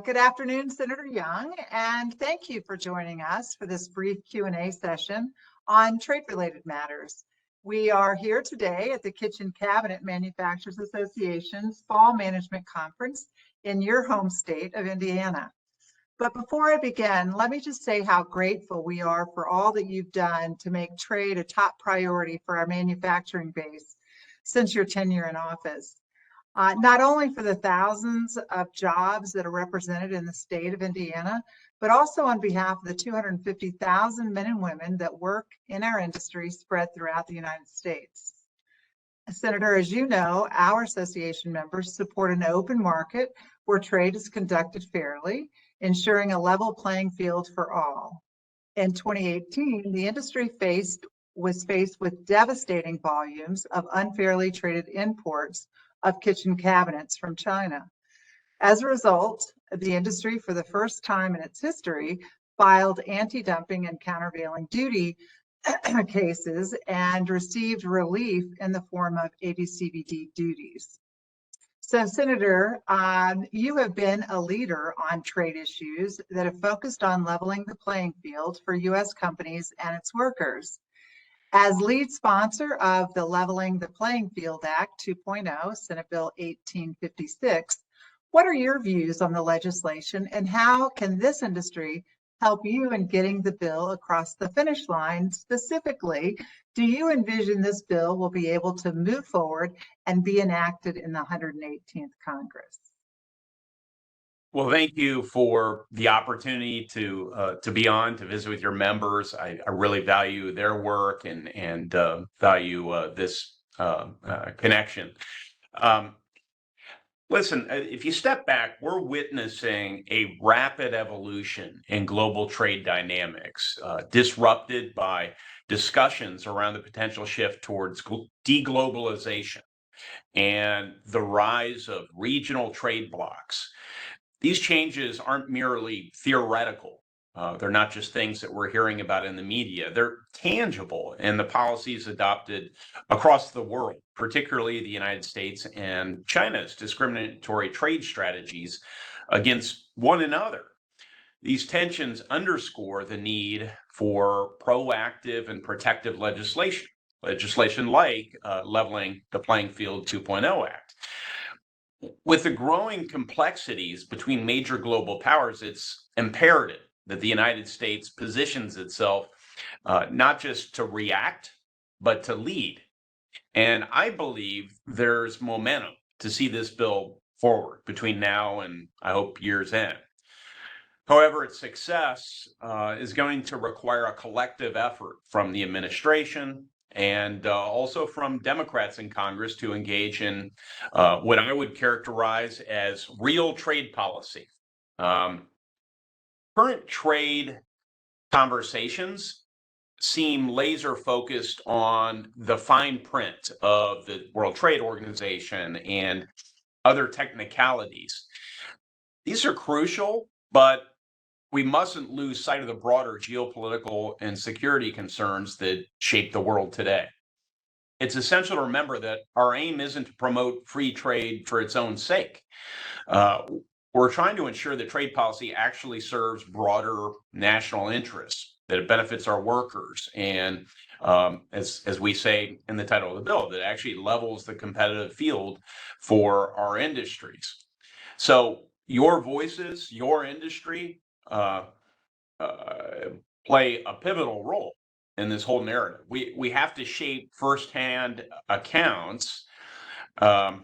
Good afternoon, Senator Young, and thank you for joining us for this brief Q&A session on trade-related matters. We are here today at the Kitchen Cabinet Manufacturers Association's Fall Management Conference in your home state of Indiana. But before I begin, let me just say how grateful we are for all that you've done to make trade a top priority for our manufacturing base since your tenure in office. Not only for the thousands of jobs that are represented in the state of Indiana, but also on behalf of the 250,000 men and women that work in our industry spread throughout the United States. Senator, as you know, our association members support an open market where trade is conducted fairly, ensuring a level playing field for all. In 2018, the industry was faced with devastating volumes of unfairly traded imports of kitchen cabinets from China. As a result, the industry, for the first time in its history, filed anti-dumping and countervailing duty cases and received relief in the form of AD/CVD duties. So, Senator, you have been a leader on trade issues that have focused on leveling the playing field for U.S. companies and its workers. As lead sponsor of the Leveling the Playing Field Act 2.0, Senate Bill 1856, what are your views on the legislation and how can this industry help you in getting the bill across the finish line? Specifically, do you envision this bill will be able to move forward and be enacted in the 118th Congress? Well, thank you for the opportunity to be on to visit with your members. I really value their work and value this connection. Listen, if you step back, we're witnessing a rapid evolution in global trade dynamics, disrupted by discussions around the potential shift towards deglobalization and the rise of regional trade blocs. These changes aren't merely theoretical. They're not just things that we're hearing about in the media. They're tangible in the policies adopted across the world, particularly the United States and China's discriminatory trade strategies against one another. These tensions underscore the need for proactive and protective legislation like Leveling the Playing Field 2.0 Act. With the growing complexities between major global powers, it's imperative that the United States positions itself not just to react, but to lead. And I believe there's momentum to see this bill forward between now and, I hope, year's end. However, its success is going to require a collective effort from the administration and also from Democrats in Congress to engage in what I would characterize as real trade policy. Current trade conversations seem laser focused on the fine print of the World Trade Organization and other technicalities. These are crucial, but we mustn't lose sight of the broader geopolitical and security concerns that shape the world today. It's essential to remember that our aim isn't to promote free trade for its own sake. We're trying to ensure that trade policy actually serves broader national interests, that it benefits our workers, and as we say in the title of the bill, that it actually levels the competitive field for our industries. So your voices, your industry, play a pivotal role in this whole narrative. We have to shape firsthand accounts of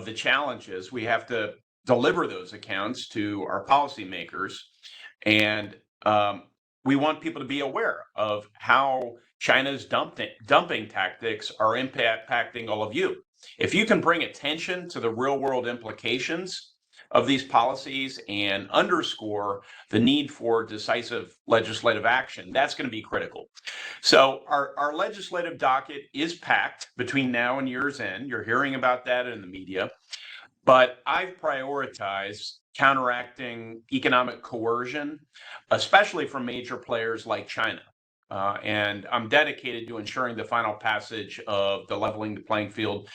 the challenges. We have to deliver those accounts to our policymakers, and we want people to be aware of how China's dumping tactics are impacting all of you. If you can bring attention to the real-world implications of these policies and underscore the need for decisive legislative action, that's going to be critical. So our legislative docket is packed between now and year's end. You're hearing about that in the media. But I've prioritized counteracting economic coercion, especially from major players like China. And I'm dedicated to ensuring the final passage of the Leveling the Playing Field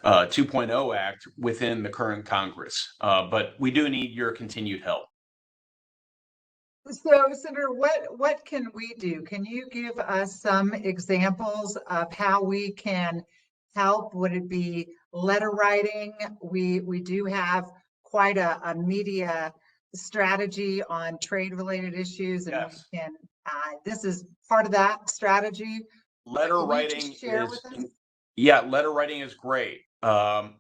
2.0 Act within the current Congress. But we do need your continued help. So, Senator, what can we do? Can you give us some examples of how we can help? Would it be letter writing? We do have quite a media strategy on trade-related issues, and Yes. we can. This is part of that strategy. Letter Can you just writing share with us? yeah, letter writing is great. If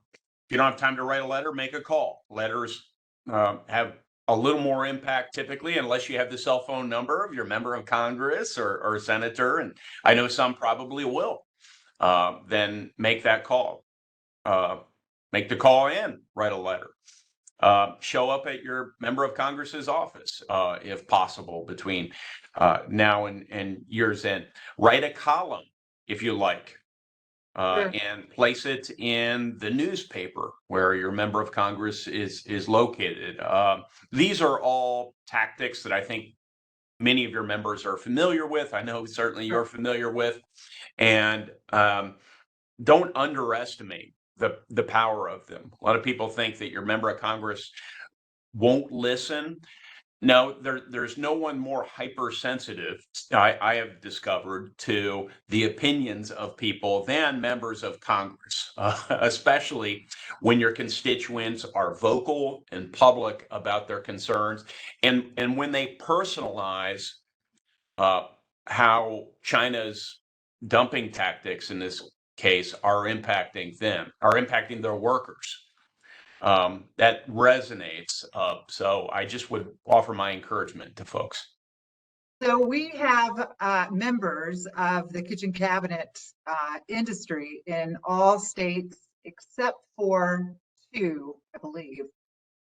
you don't have time to write a letter, make a call. Letters have a little more impact typically, unless you have the cell phone number of your member of Congress or senator, and I know some probably will. Then make that call. Make the call and write a letter. Show up at your member of Congress's office, if possible, between now and year's end. Write a column if you like. Sure. And place it in the newspaper where your member of Congress is located. These are all tactics that I think many of your members are familiar with. I know certainly you're familiar with, and don't underestimate the power of them. A lot of people think that your member of Congress won't listen. No, there's no one more hypersensitive, I have discovered, to the opinions of people than members of Congress, especially when your constituents are vocal and public about their concerns, and when they personalize how China's dumping tactics in this case are impacting them, are impacting their workers. That resonates. So I just would offer my encouragement to folks. So we have members of the kitchen cabinet industry in all states except for 2, I believe.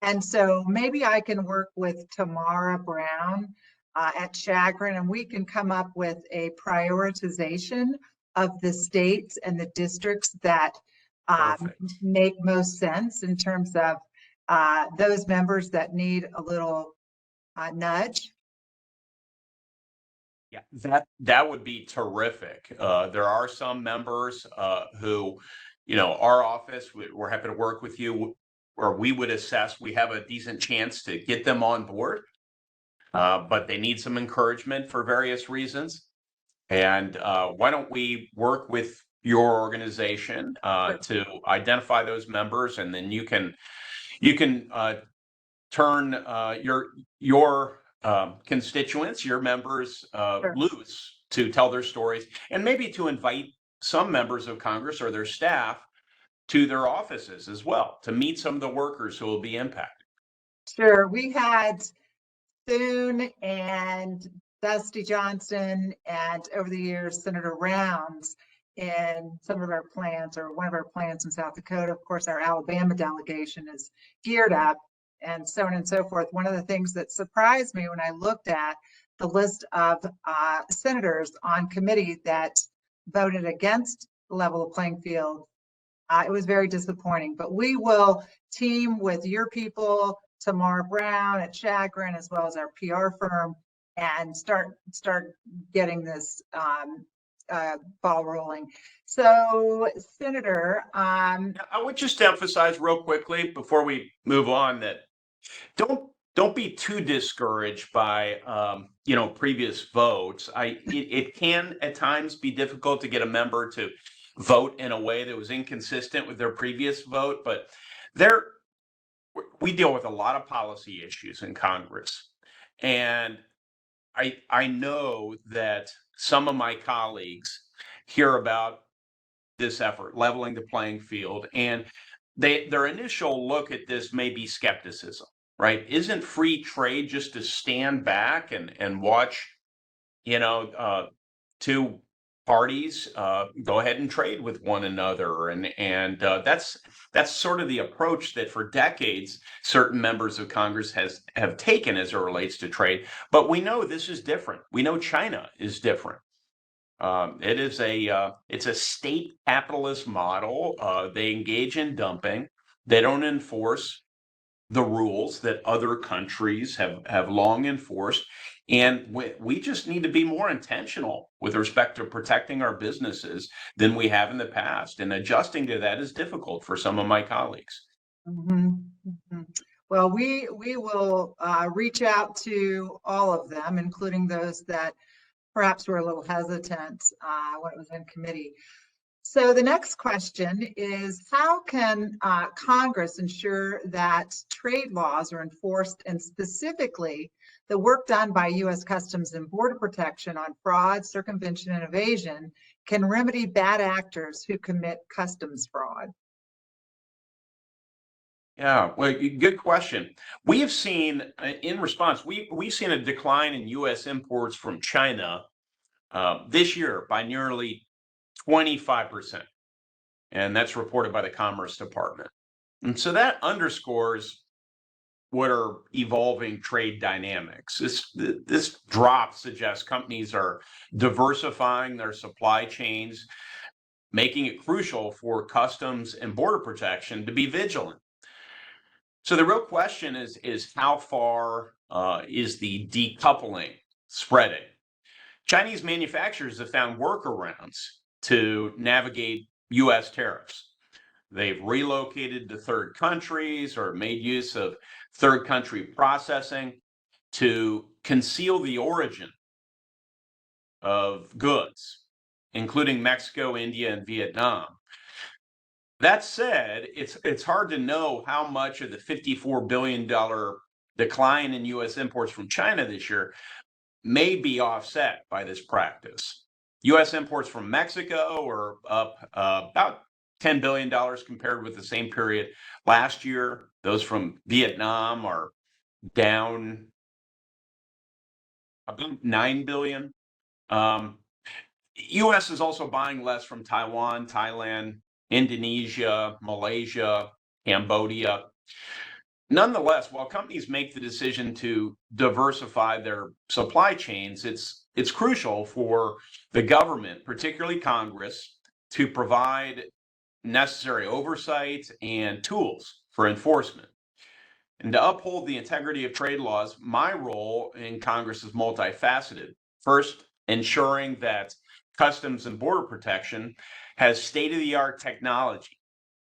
And so maybe I can work with Tamara Brown at Chagrin, and we can come up with a prioritization of the states and the districts that make most sense in terms of those members that need a little nudge. Yeah, that would be terrific. There are some members who, our office, we're happy to work with you, or we would assess we have a decent chance to get them on board, but they need some encouragement for various reasons. And why don't we work with your organization to identify those members, and then you can turn your constituents, your members, loose to tell their stories, and maybe to invite some members of Congress or their staff to their offices as well to meet some of the workers who will be impacted. Sure. We had Thune and Dusty Johnson, and over the years, Senator Rounds in some of our plants, or one of our plants in South Dakota. Of course, our Alabama delegation is geared up, and so on and so forth. One of the things that surprised me when I looked at the list of senators on committee that voted against level playing field, it was very disappointing. But we will team with your people, Tamara Brown at Chagrin, as well as our PR firm, and start getting this ball rolling. So, Senator, I would just emphasize real quickly before we move on that don't be too discouraged by previous votes. It can at times be difficult to get a member to vote in a way that was inconsistent with their previous vote, but we deal with a lot of policy issues in Congress, and I know that some of my colleagues hear about this effort, leveling the playing field, and their initial look at this may be skepticism, right? Isn't free trade just to stand back and watch, two parties go ahead and trade with one another, and that's sort of the approach that for decades certain members of Congress have taken as it relates to trade. But we know this is different. We know China is different. It's a state capitalist model. They engage in dumping. They don't enforce the rules that other countries have long enforced. And we just need to be more intentional with respect to protecting our businesses than we have in the past. And adjusting to that is difficult for some of my colleagues. Mhm, mhm. Well, we will reach out to all of them, including those that perhaps were a little hesitant when it was in committee. So the next question is, how can Congress ensure that trade laws are enforced, and specifically the work done by U.S. Customs and Border Protection on fraud, circumvention, and evasion can remedy bad actors who commit customs fraud? Yeah, well, good question. We have seen, in response, we've seen a decline in U.S. imports from China this year by nearly 25%. And that's reported by the Commerce Department. And so that underscores what are evolving trade dynamics. This drop suggests companies are diversifying their supply chains, making it crucial for customs and border protection to be vigilant. So the real question is how far is the decoupling spreading? Chinese manufacturers have found workarounds to navigate U.S. tariffs. They've relocated to third countries or made use of third country processing to conceal the origin of goods, including Mexico, India, and Vietnam. That said, it's hard to know how much of the $54 billion decline in U.S. imports from China this year may be offset by this practice. U.S. imports from Mexico are up about $10 billion compared with the same period last year. Those from Vietnam are down about $9 billion. U.S. is also buying less from Taiwan, Thailand, Indonesia, Malaysia, Cambodia. Nonetheless, while companies make the decision to diversify their supply chains, it's crucial for the government, particularly Congress, to provide necessary oversight and tools for enforcement. And to uphold the integrity of trade laws, my role in Congress is multifaceted. First, ensuring that Customs and Border Protection has state-of-the-art technology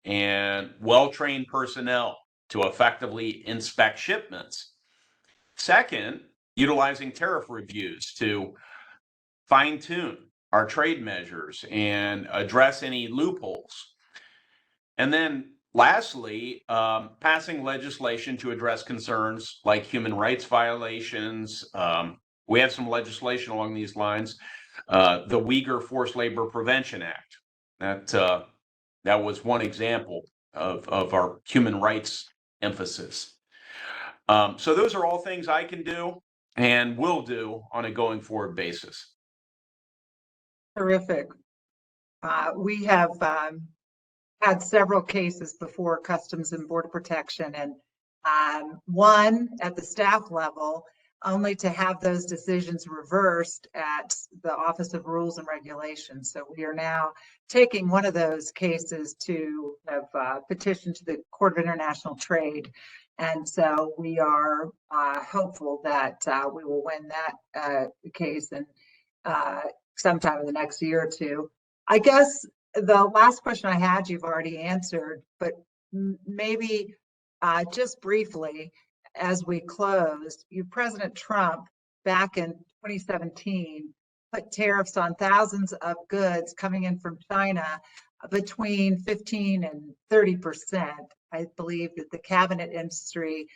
and well-trained personnel to effectively inspect shipments. Second, utilizing tariff reviews to fine-tune our trade measures and address any loopholes. And then lastly, passing legislation to address concerns like human rights violations. We have some legislation along these lines. The Uyghur Forced Labor Prevention Act. That was one example of our human rights emphasis. So those are all things I can do and will do on a going forward basis. Terrific. We have had several cases before Customs and Border Protection, and one at the staff level, only to have those decisions reversed at the Office of Rules and Regulations. So we are now taking one of those cases to have petitioned to the Court of International Trade. And so we are hopeful that we will win that case in sometime in the next year or two. I guess the last question I had, you've already answered, but maybe just briefly, as we close, President Trump back in 2017 put tariffs on thousands of goods coming in from China between 15 and 30%. I believe that the cabinet industry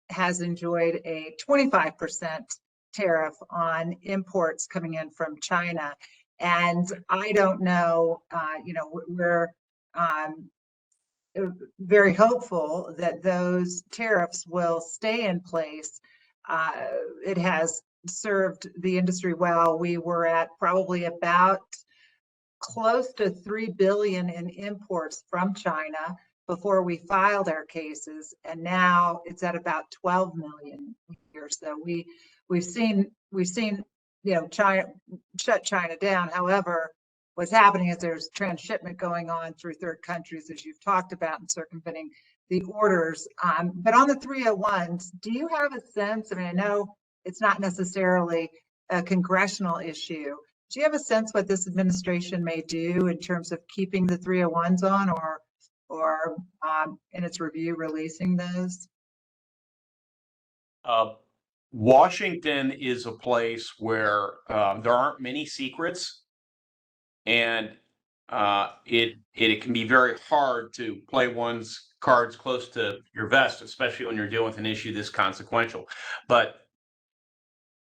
has enjoyed a 25% tariff on imports coming in from China. And I don't know, we're very hopeful that those tariffs will stay in place. It has served the industry well. We were at probably about close to 3 billion in imports from China before we filed our cases, and now it's at about 12 million a year. So we've seen China shut China down. However, what's happening is there's transshipment going on through third countries, as you've talked about, and circumventing the orders. But on the 301s, do you have a sense? I mean, I know it's not necessarily a congressional issue. Do you have a sense what this administration may do in terms of keeping the 301s on, or in its review releasing those? Washington is a place where there aren't many secrets, and it can be very hard to play one's cards close to your vest, especially when you're dealing with an issue this consequential. But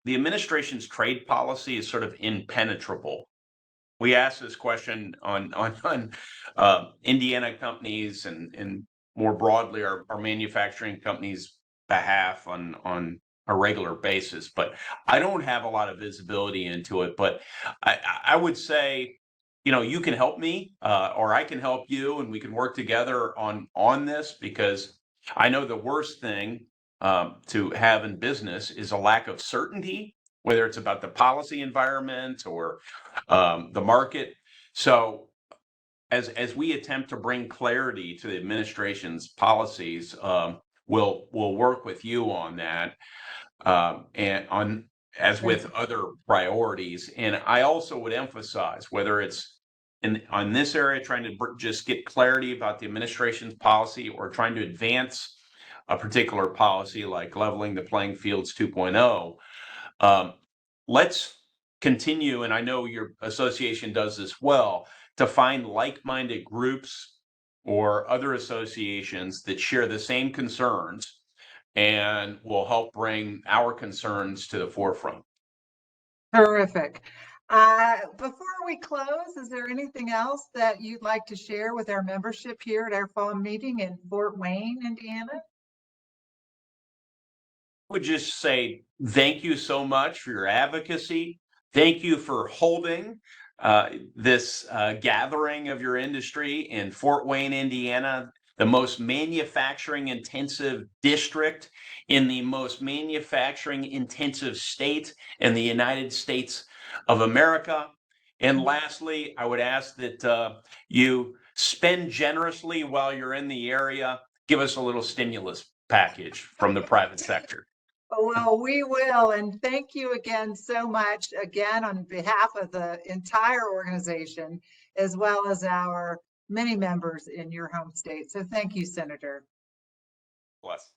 the administration's trade policy is sort of impenetrable. We asked this question on Indiana companies and more broadly our manufacturing companies' behalf on a regular basis, but I don't have a lot of visibility into it. But I would say, you can help me, or I can help you, and we can work together on this, because I know the worst thing to have in business is a lack of certainty, whether it's about the policy environment or the market. So as we attempt to bring clarity to the administration's policies, we'll work with you on that, and as with other priorities. And I also would emphasize, whether it's on this area, trying to just get clarity about the administration's policy, or trying to advance a particular policy like leveling the playing fields 2.0, let's continue, and I know your association does this well, to find like-minded groups or other associations that share the same concerns and will help bring our concerns to the forefront. Terrific. Before we close, is there anything else that you'd like to share with our membership here at our fall meeting in Fort Wayne, Indiana? Would just say thank you so much for your advocacy. Thank you for holding this gathering of your industry in Fort Wayne, Indiana, the most manufacturing intensive district in the most manufacturing intensive state in the United States of America. And lastly, I would ask that you spend generously while you're in the area. Give us a little stimulus package from the private sector. Well, we will. And thank you again so much, again, on behalf of the entire organization, as well as our many members in your home state. So thank you, Senator. Bless.